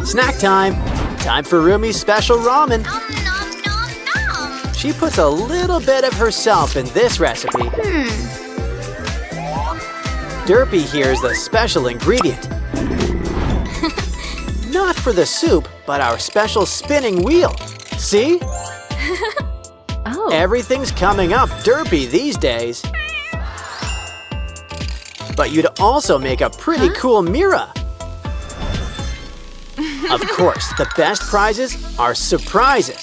Snack time! Time for Roomie's special ramen. Nom, nom, nom, nom. She puts a little bit of herself in this recipe. Derpy here's the special ingredient. Not for the soup, but our special spinning wheel. See? Oh. Everything's coming up Derpy these days. But you'd also make a pretty cool Meera. Of course, the best prizes are surprises.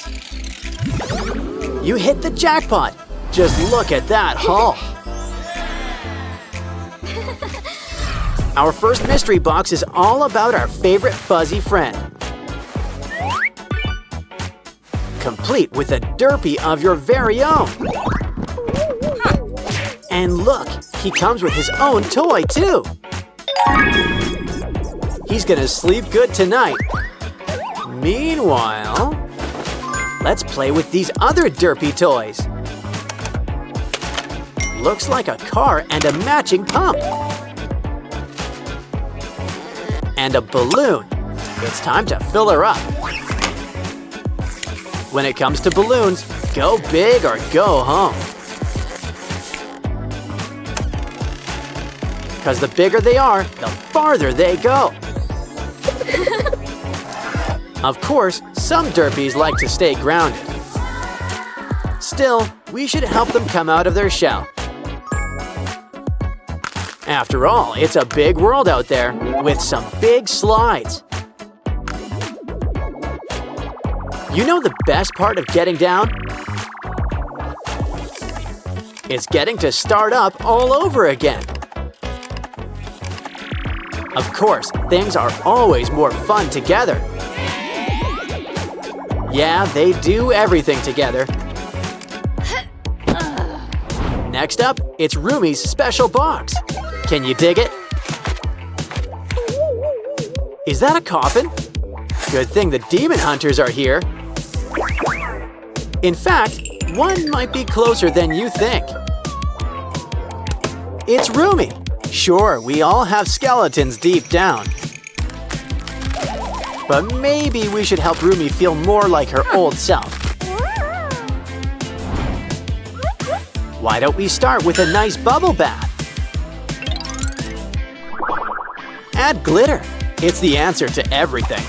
You hit the jackpot. Just look at that haul. Our first mystery box is all about our favorite fuzzy friend. Complete with a Derpy of your very own. And look, he comes with his own toy too. He's gonna sleep good tonight. Meanwhile, let's play with these other Derpy toys. Looks like a car and a matching pump. And a balloon. It's time to fill her up. When it comes to balloons, go big or go home. Because the bigger they are, the farther they go. Of course, some Derpies like to stay grounded. Still, we should help them come out of their shell. After all, it's a big world out there with some big slides. You know the best part of getting down? It's getting to start up all over again. Of course, things are always more fun together. Yeah, they do everything together. Next up, it's Roomie's special box. Can you dig it? Is that a coffin? Good thing the demon hunters are here. In fact, one might be closer than you think. It's Roomie. Sure, we all have skeletons deep down. But maybe we should help Roomie feel more like her old self. Why don't we start with a nice bubble bath? Add glitter. It's the answer to everything.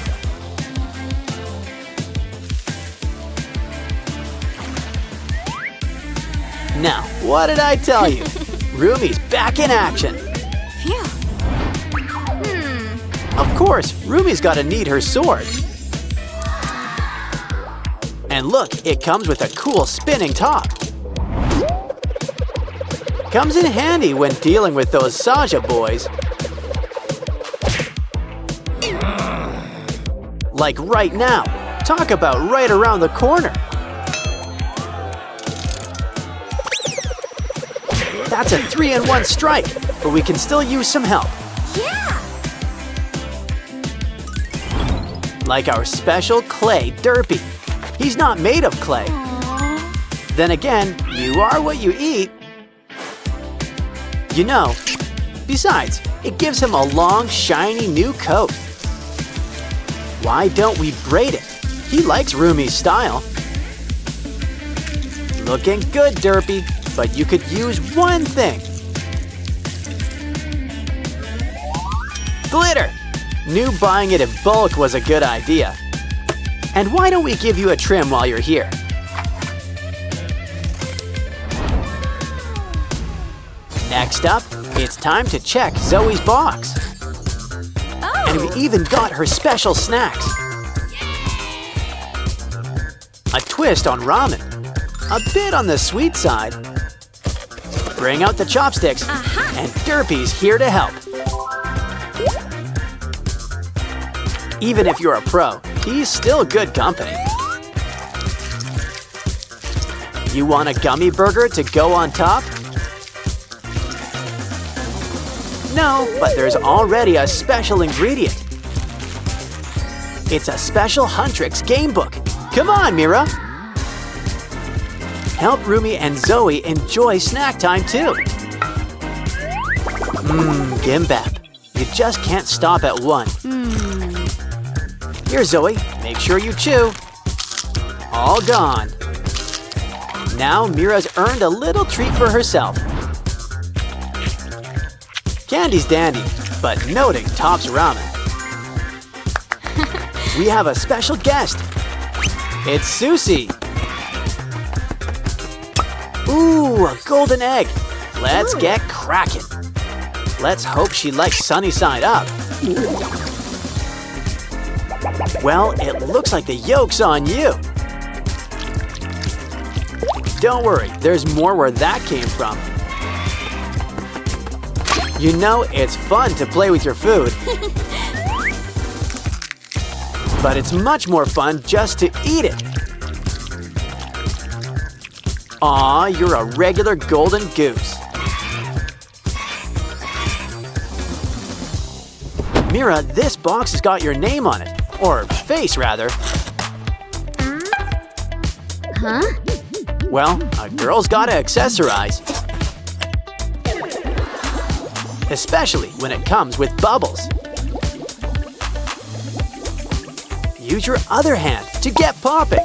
Now, what did I tell you? Roomie's back in action. Phew. Of course, Roomie's gotta need her sword. And look, it comes with a cool spinning top. Comes in handy when dealing with those Saja boys. Like right now. Talk about right around the corner. That's a 3-in-1 strike, but we can still use some help. Yeah. Like our special clay Derpy. He's not made of clay. Then again, you are what you eat. You know, besides, it gives him a long, shiny new coat. Why don't we braid it? He likes Roomie's style. Looking good, Derpy, but you could use one thing. Glitter! Knew buying it in bulk was a good idea. And why don't we give you a trim while you're here? Next up, it's time to check Zoe's box. Oh. And we even got her special snacks. A twist on ramen. A bit on the sweet side. Bring out the chopsticks, and Derpy's here to help. Even if you're a pro, he's still good company. You want a gummy burger to go on top? No, but there's already a special ingredient. It's a special Huntrix game book. Come on, Meera. Help Roomie and Zoe enjoy snack time too. Gimbap. You just can't stop at one. Here, Zoe, make sure you chew. All gone. Now Meera's earned a little treat for herself. Candy's dandy, but noting tops ramen. We have a special guest. It's Sussie. Ooh, a golden egg. Let's get cracking. Let's hope she likes sunny side up. Well, it looks like the yolk's on you. Don't worry, there's more where that came from. You know, it's fun to play with your food. But it's much more fun just to eat it. Aw, you're a regular golden goose. Meera, this box has got your name on it. Or face, rather. Huh? Well, a girl's gotta accessorize. Especially when it comes with bubbles. Use your other hand to get popping.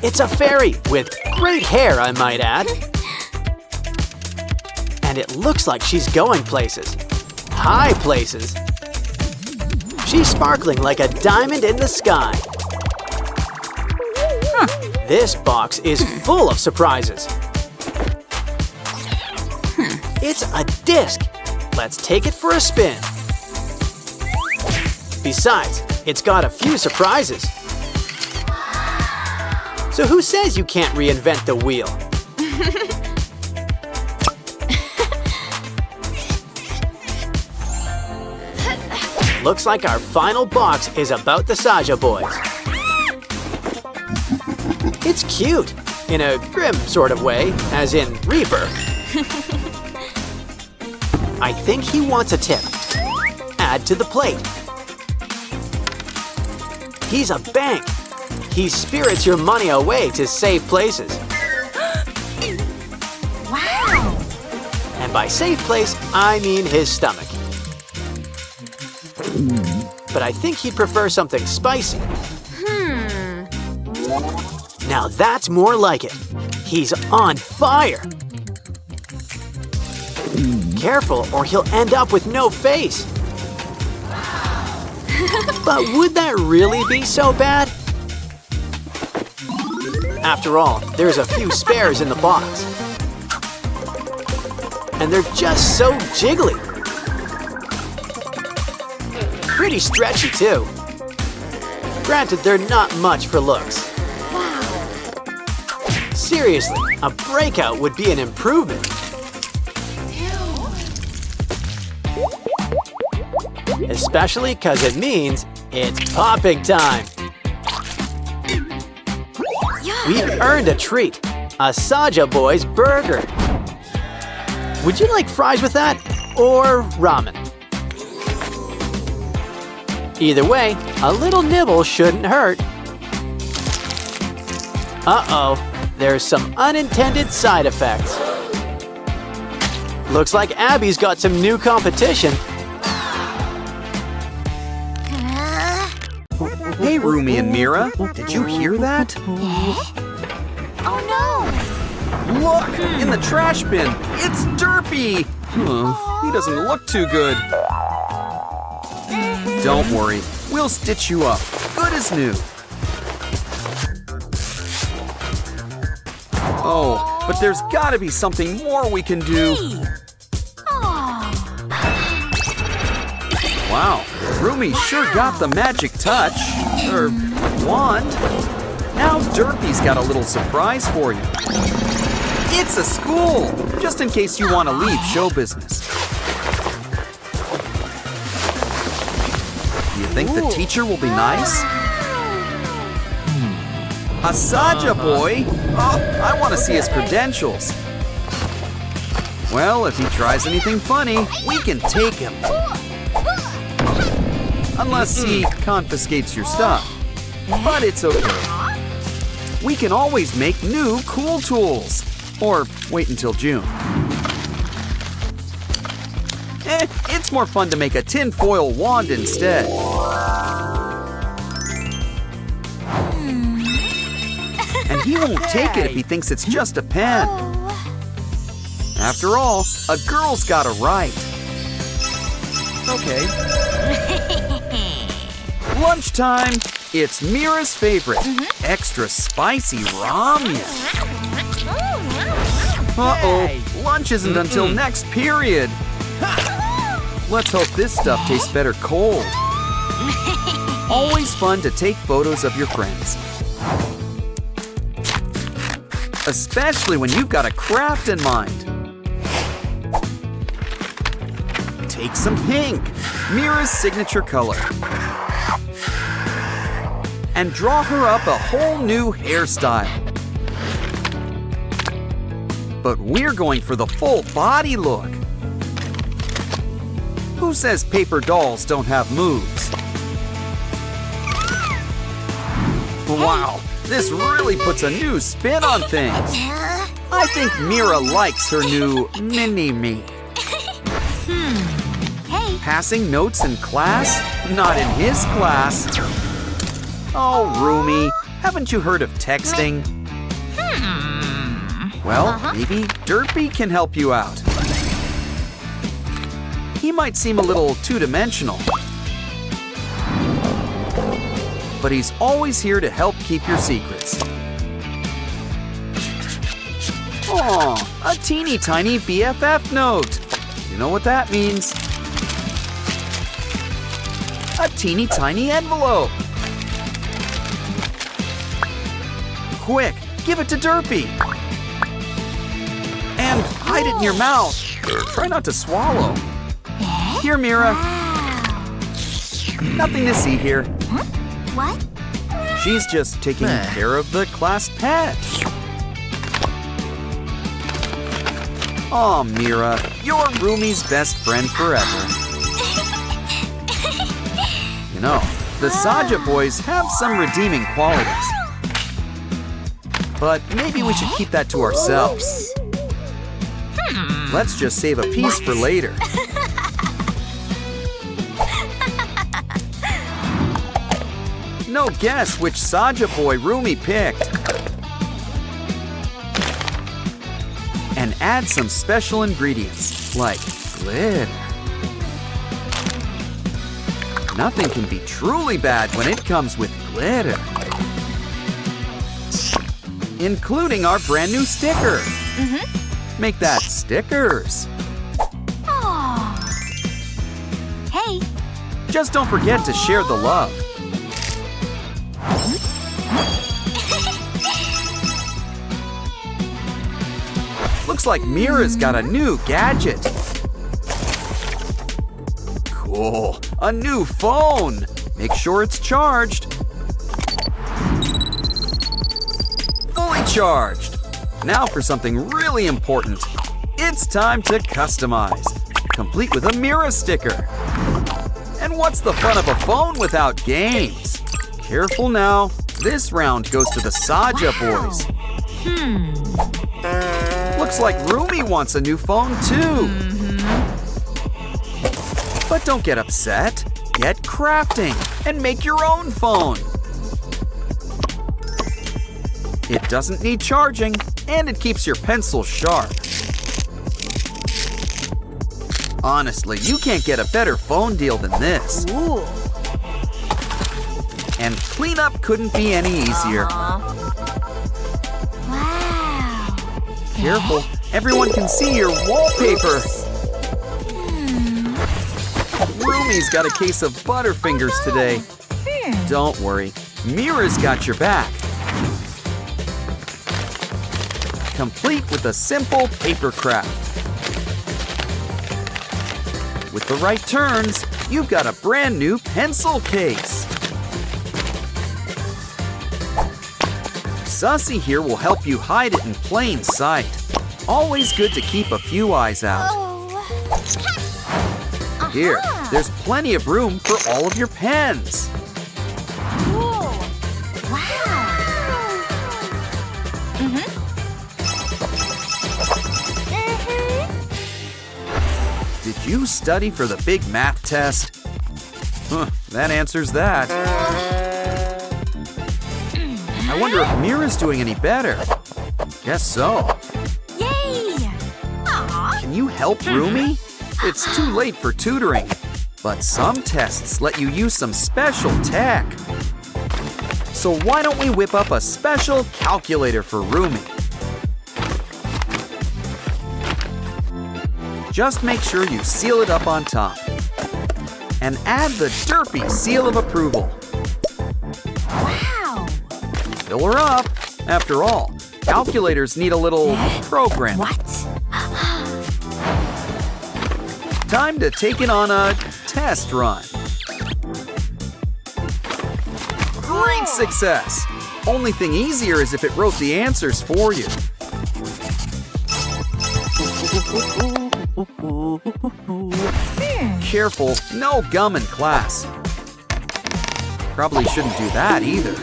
It's a fairy with great hair, I might add. And it looks like she's going places. High places. She's sparkling like a diamond in the sky. This box is full of surprises. It's a disc. Let's take it for a spin. Besides, it's got a few surprises. So who says you can't reinvent the wheel? Looks like our final box is about the Saja boys. It's cute, in a grim sort of way, as in Reaper. I think he wants a tip. Add to the plate. He's a bank. He spirits your money away to safe places. Wow! And by safe place, I mean his stomach. But I think he'd prefer something spicy. Now that's more like it. He's on fire. Careful, or he'll end up with no face. But would that really be so bad? After all, there's a few spares in the box. And they're just so jiggly. Pretty stretchy, too. Granted, they're not much for looks. Seriously, a breakout would be an improvement. Especially because it means it's popping time. We've earned a treat, a Saja Boys burger. Would you like fries with that, or ramen? Either way, a little nibble shouldn't hurt. Uh-oh, there's some unintended side effects. Looks like Abby's got some new competition. Hey, Roomie and Meera, did you hear that? Oh no! Look, in the trash bin, it's Derpy! He doesn't look too good. Don't worry, we'll stitch you up, good as new. Oh, but there's gotta be something more we can do. Wow, Roomie sure got the magic touch, or wand. Now Derpy's got a little surprise for you. It's a school, just in case you want to leave show business. Do you think the teacher will be nice? A Saja boy? Oh, I want to see his credentials. Well, if he tries anything funny, we can take him. Unless he confiscates your stuff. But it's okay. We can always make new cool tools. Or wait until June. It's more fun to make a tinfoil wand instead. And he won't take it if he thinks it's just a pen. After all, a girl's got a right. Okay. Lunchtime. It's Meera's favorite. Extra spicy ramen. Uh-oh, lunch isn't until next period. Let's hope this stuff tastes better cold. Always fun to take photos of your friends. Especially when you've got a craft in mind. Take some pink, Meera's signature color. And draw her up a whole new hairstyle. But we're going for the full body look. Who says paper dolls don't have moves? Wow, this really puts a new spin on things. I think Meera likes her new mini-me. Hey. Passing notes in class? Not in his class. Oh, Roomie, haven't you heard of texting? Well, maybe Derpy can help you out. He might seem a little two-dimensional, but he's always here to help keep your secrets. Aw, a teeny tiny BFF note. You know what that means? A teeny tiny envelope. Quick, give it to Derpy. And hide it in your mouth. Try not to swallow. Here, Meera. Nothing to see here. What? She's just taking care of the class pet. Aw, Meera, you're Roomie's best friend forever. You know, the Saja boys have some redeeming qualities. But maybe we should keep that to ourselves. Let's just save a piece for later. No guess which Saja boy Roomie picked. And add some special ingredients, like glitter. Nothing can be truly bad when it comes with glitter. Including our brand new sticker. Make that stickers. Aww. Hey. Just don't forget to share the love. Looks like Meera's got a new gadget. Cool, a new phone. Make sure it's charged. Fully charged. Now for something really important. It's time to customize, complete with a Meera sticker. And what's the fun of a phone without games? Careful now. This round goes to the Saja boys. Looks like Roomie wants a new phone too. But don't get upset. Get crafting and make your own phone. It doesn't need charging, and it keeps your pencil sharp. Honestly, you can't get a better phone deal than this. Ooh. And cleanup couldn't be any easier. Wow. Careful, everyone can see your wallpaper. Roomie's got a case of Butterfingers today. Don't worry, Meera's got your back. Complete with a simple paper craft. With the right turns, you've got a brand new pencil case. Sussie here will help you hide it in plain sight. Always good to keep a few eyes out. Here, there's plenty of room for all of your pens. Cool. Wow. Did you study for the big math test? Huh, that answers that. I wonder if Meera's doing any better. Guess so. Yay! Can you help Roomie? It's too late for tutoring, but some tests let you use some special tech. So why don't we whip up a special calculator for Roomie? Just make sure you seal it up on top. And add the Derpy seal of approval. Wow! Fill her up. After all, calculators need a little program. What? Time to take it on a test run. Great success! Only thing easier is if it wrote the answers for you. Careful, no gum in class. Probably shouldn't do that either.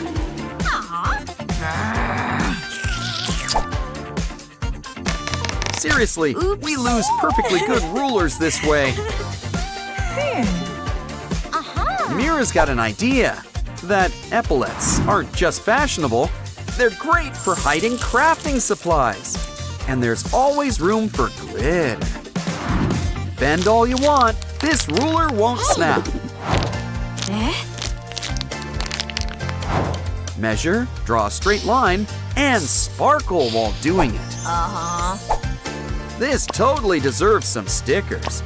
Seriously, we lose perfectly good rulers this way. Meera's got an idea that epaulets aren't just fashionable, they're great for hiding crafting supplies. And there's always room for glitter. Bend all you want, this ruler won't snap. Measure, draw a straight line, and sparkle while doing it. This totally deserves some stickers.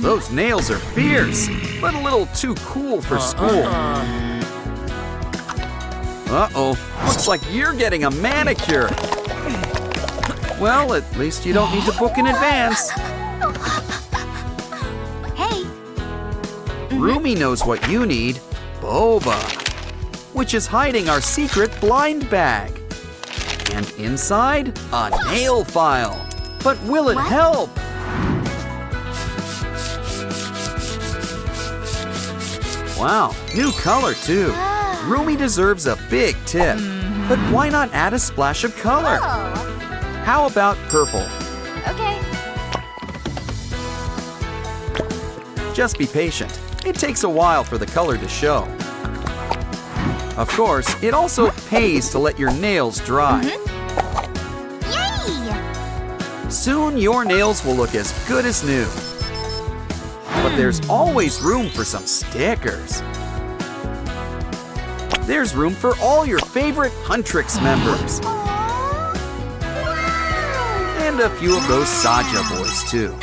Those nails are fierce, but a little too cool for school. Uh-oh, looks like you're getting a manicure. Well, at least you don't need to book in advance. Hey! Roomie knows what you need, boba, which is hiding our secret blind bag. And inside, a nail file. But will it help? Wow, new color too. Roomie deserves a big tip. But why not add a splash of color? How about purple? Okay. Just be patient. It takes a while for the color to show. Of course, it also pays to let your nails dry. Yay! Soon your nails will look as good as new. But there's always room for some stickers. There's room for all your favorite Huntrix members. And a few of those Saja boys too.